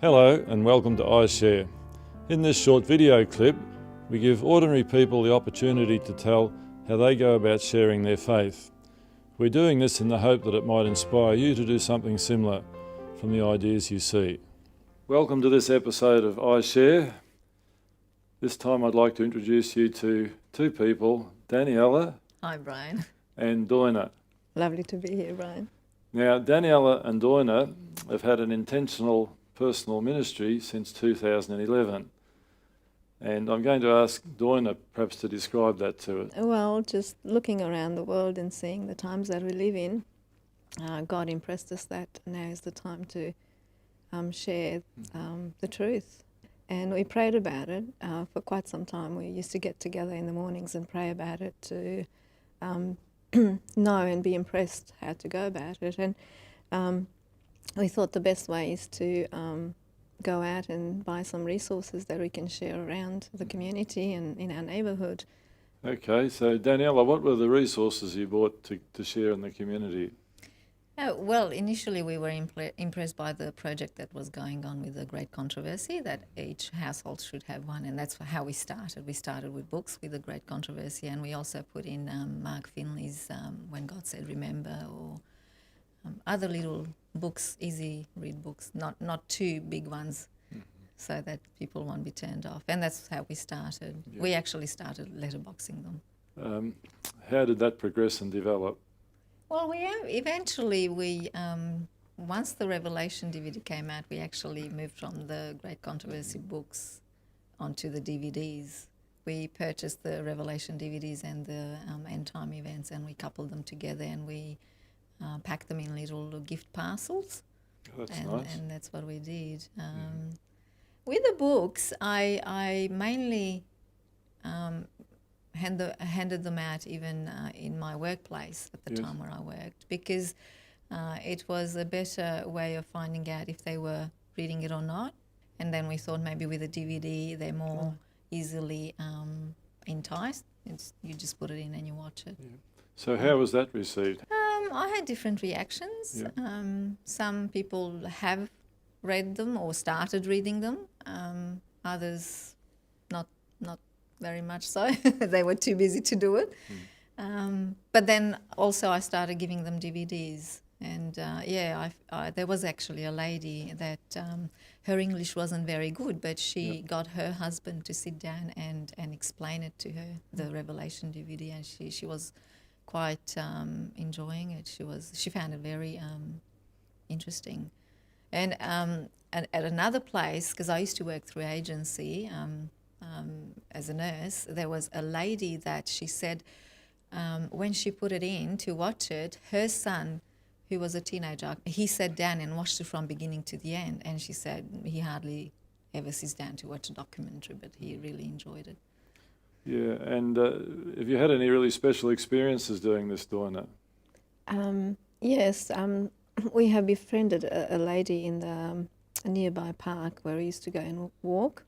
Hello and welcome to iShare. In this short video clip, we give ordinary people the opportunity to tell how they go about sharing their faith. We're doing this in the hope that it might inspire you to do something similar from the ideas you see. Welcome to this episode of iShare. This time I'd like to introduce you to two people, Daniela. Hi, Brian. And Doina. Lovely to be here, Brian. Now, Daniela and Doina have had an intentional personal ministry since 2011. And I'm going to ask Doina perhaps to describe that to us. Well, just looking around the world and seeing the times that we live in, God impressed us that now is the time to share the truth. And we prayed about it for quite some time. We used to get together in the mornings and pray about it to know and be impressed how to go about it. And we thought the best way is to go out and buy some resources that we can share around the community and in our neighbourhood. Okay, so Daniela, what were the resources you bought to share in the community? Well, initially we were impressed by the project that was going on with the Great Controversy, that each household should have one, and that's how we started. We started with books with the Great Controversy, and we also put in Mark Finley's When God Said Remember, or other little books, easy read books, not too big ones, so that people won't be turned off. And that's how we started. Yeah. We actually started letterboxing them. How did that progress and develop? Well, eventually once the Revelation DVD came out, we actually moved from the Great Controversy books onto the DVDs. We purchased the Revelation DVDs and the End Time events, and we coupled them together, and we packed them in little gift parcels. Oh, that's nice. And that's what we did. With the books, I mainly handed them out even in my workplace at the time where I worked, because it was a better way of finding out if they were reading it or not. And then we thought maybe with a DVD they're more easily enticed. You just put it in and you watch it. Yeah. So how was that received? I had different reactions. Yeah. Some people have read them or started reading them. Others not very much so. They were too busy to do it. But then also I started giving them DVDs. And there was actually a lady that her English wasn't very good, but she got her husband to sit down and explain it to her, the Revelation DVD, and she was quite enjoying it. She found it very interesting. And at another place, because I used to work through agency as a nurse, there was a lady that she said when she put it in to watch it, her son, who was a teenager, he sat down and watched it from beginning to the end, and she said he hardly ever sits down to watch a documentary, but he really enjoyed it. Yeah, and have you had any really special experiences doing this, Doina? Yes, we have befriended a lady in the nearby park where we used to go and walk.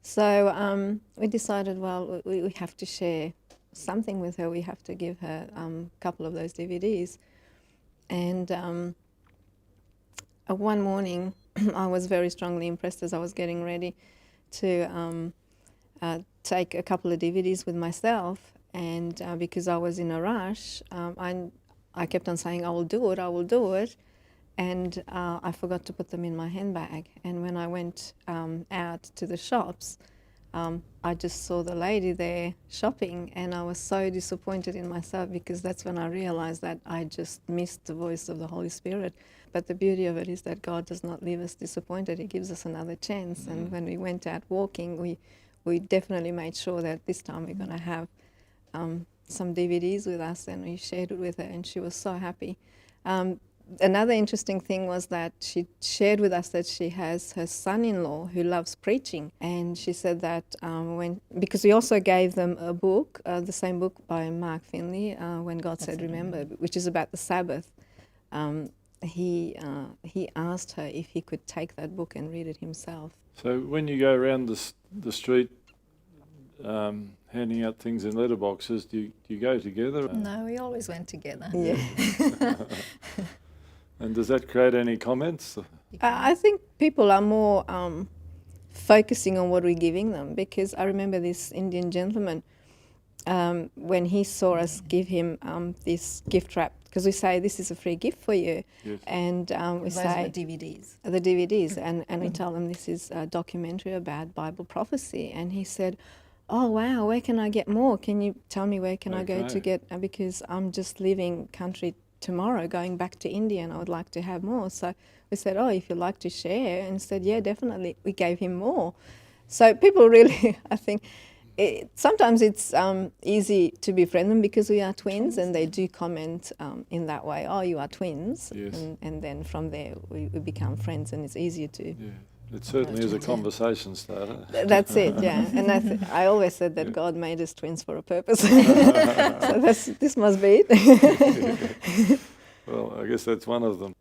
So we decided, well, we have to share something with her. We have to give her a couple of those DVDs. And one morning, I was very strongly impressed as I was getting ready to take a couple of DVDs with myself, and because I was in a rush, I kept on saying, I will do it, and I forgot to put them in my handbag. And when I went out to the shops, I just saw the lady there shopping, and I was so disappointed in myself, because that's when I realized that I just missed the voice of the Holy Spirit. But the beauty of it is that God does not leave us disappointed. He gives us another chance. And when we went out walking, we definitely made sure that this time we're going to have some DVDs with us, and we shared it with her, and she was so happy. Another interesting thing was that she shared with us that she has her son-in-law who loves preaching, and she said that because we also gave them a book, the same book by Mark Finley, When God Said Remember, which is about the Sabbath. He asked her if he could take that book and read it himself. So when you go around the street handing out things in letterboxes, do you go together? No, we always went together. Yeah. And does that create any comments? I think people are more focusing on what we're giving them, because I remember this Indian gentleman, when he saw us give him this gift wrap, because we say this is a free gift for you, Yes. and we Those say were DVDs. the DVDs, and we tell them this is a documentary about Bible prophecy, and he said, "Oh wow, where can I get more? Can you tell me where can I go to Okay. get? Because I'm just leaving country tomorrow, going back to India, and I would like to have more." So we said, "Oh, if you'd like to share," and he said, "Yeah, definitely." We gave him more. So people really, I think, sometimes it's easy to befriend them because we are twins, and they do comment in that way. "Oh, you are twins," Yes. and then from there we become friends, and it's easier to. Yeah. It certainly is a conversation starter. That's it, yeah. And I always said that Yeah. God made us twins for a purpose. So this must be it. Well, I guess that's one of them.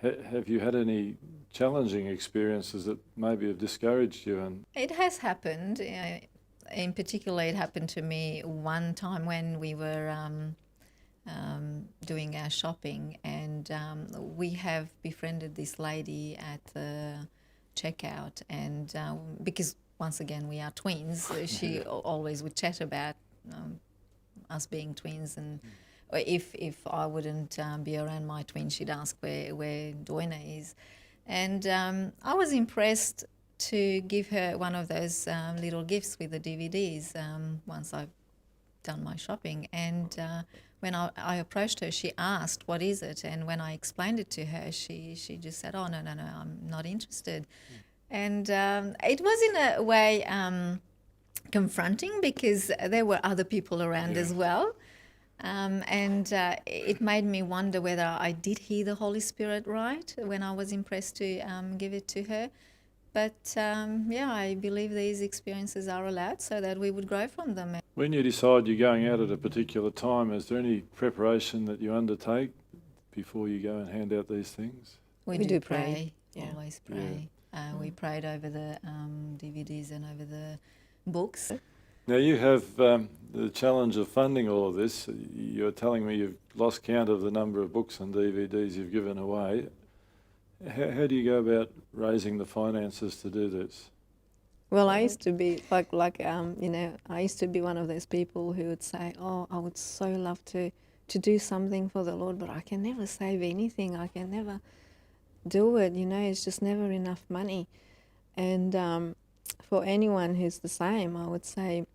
Have you had any challenging experiences that maybe have discouraged you? And It has happened. In particular, it happened to me one time when we were doing our shopping, and we have befriended this lady at the checkout, and because once again we are twins, she always would chat about us being twins, and if I wouldn't be around my twin, she'd ask where Doina is, and I was impressed to give her one of those little gifts with the DVDs once I've done my shopping. And when I approached her, she asked, "What is it?" And when I explained it to her, she just said, "Oh, no, I'm not interested." And it was in a way confronting, because there were other people around as well. And it made me wonder whether I did hear the Holy Spirit right when I was impressed to give it to her. But I believe these experiences are allowed so that we would grow from them. when you decide you're going out at a particular time, is there any preparation that you undertake before you go and hand out these things? We do do pray, pray, yeah. always pray. We prayed over the DVDs and over the books. Now you have the challenge of funding all of this. You're telling me you've lost count of the number of books and DVDs you've given away. How do you go about raising the finances to do this? Well, I used to be I used to be one of those people who would say, "Oh, I would so love to do something for the Lord, but I can never save anything. I can never do it. It's just never enough money." And for anyone who's the same, I would say,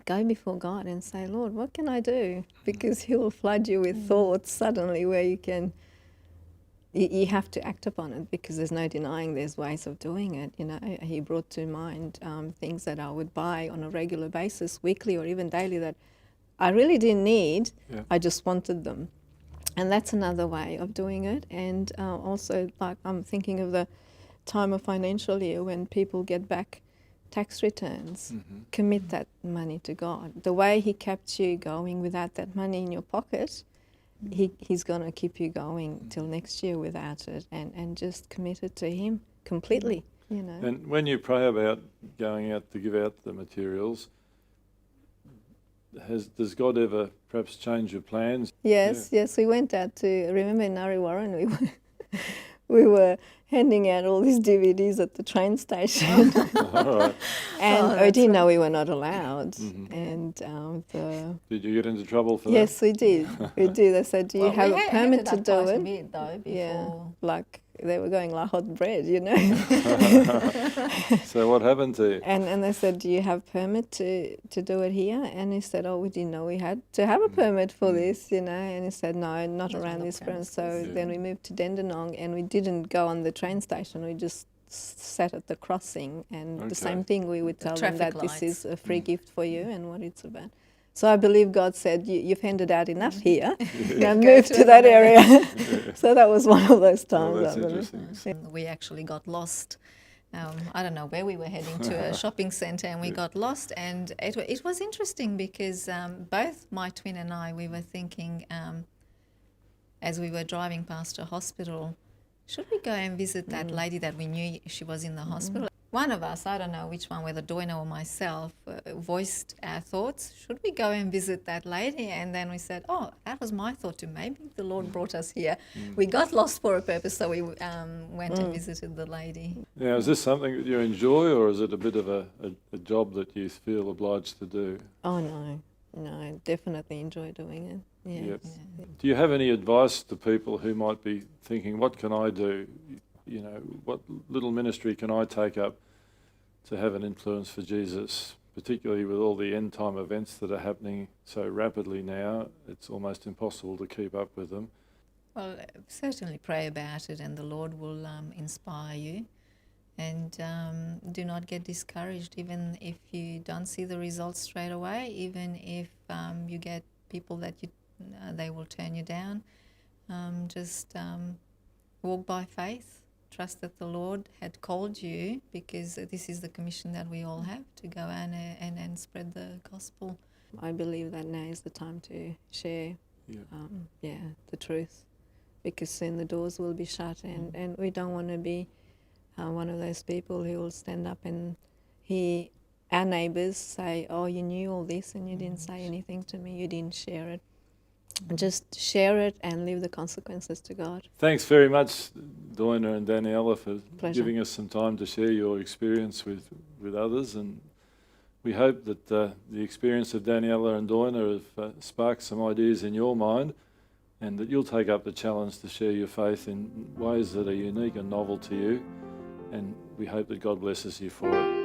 go before God and say, "Lord, what can I do?" Because He will flood you with thoughts suddenly where you have to act upon it, because there's no denying there's ways of doing it. He brought to mind things that I would buy on a regular basis, weekly or even daily, that I really didn't need. Yeah. I just wanted them. And that's another way of doing it. And also, like, I'm thinking of the time of financial year when people get back tax returns. Commit that money to God. The way He kept you going without that money in your pocket, He's going to keep you going till next year without it, and just commit it to Him completely, And when you pray about going out to give out the materials, does God ever perhaps change your plans? Yes, we went out to, remember in Nari Warren, we were handing out all these DVDs at the train station. All right. And we didn't know we were not allowed. And Did you get into trouble for yes, we did. We did. They said, "Do you have a permit to do it?" Bit, though, before. Yeah, like they were going like hot bread, that? So what happened to you? And they said, "Do you have permit to do it here?" And he said, "Oh, we didn't know we had to have a permit for this, And he said, "No, not around on the this premise." So premises. then we moved to Dandenong, and we didn't go on the train station. We just sat at the crossing, and the same thing. We would tell them that traffic this is lights. a free gift for you and what it's about. So I believe God said, "You've handed out enough here. Now move to that area." So that was one of those times. Well, that's I believe. interesting. We actually got lost. I don't know where we were heading to, a shopping centre, and we got lost. And it was interesting because both my twin and I, we were thinking as we were driving past a hospital, should we go and visit that lady that we knew she was in the hospital? one of us, I don't know which one, whether Doina or myself, voiced our thoughts. Should we go and visit that lady? And then we said, oh, that was my thought too. Maybe the Lord brought us here. We got lost for a purpose, so we went and visited the lady. Now, is this something that you enjoy, or is it a bit of a job that you feel obliged to do? Oh, no, I definitely enjoy doing it. Yeah. Yep. Do you have any advice to people who might be thinking, what can I do? You know, what little ministry can I take up to have an influence for Jesus, particularly with all the end time events that are happening so rapidly now? It's almost impossible to keep up with them. Well, certainly pray about it, and the Lord will inspire you. And do not get discouraged, even if you don't see the results straight away, even if you get people that they will turn you down. Just walk by faith. Trust that the Lord had called you, because this is the commission that we all have, to go and spread the gospel. I believe that now is the time to share the truth, because soon the doors will be shut, and we don't want to be one of those people who will stand up and hear our neighbours say, oh, you knew all this and you didn't say anything to me, you didn't share it. Just share it and leave the consequences to God. Thanks very much, Doina and Daniela, for Pleasure. giving us some time to share your experience with others. And we hope that the experience of Daniela and Doina have sparked some ideas in your mind, and that you'll take up the challenge to share your faith in ways that are unique and novel to you. And we hope that God blesses you for it.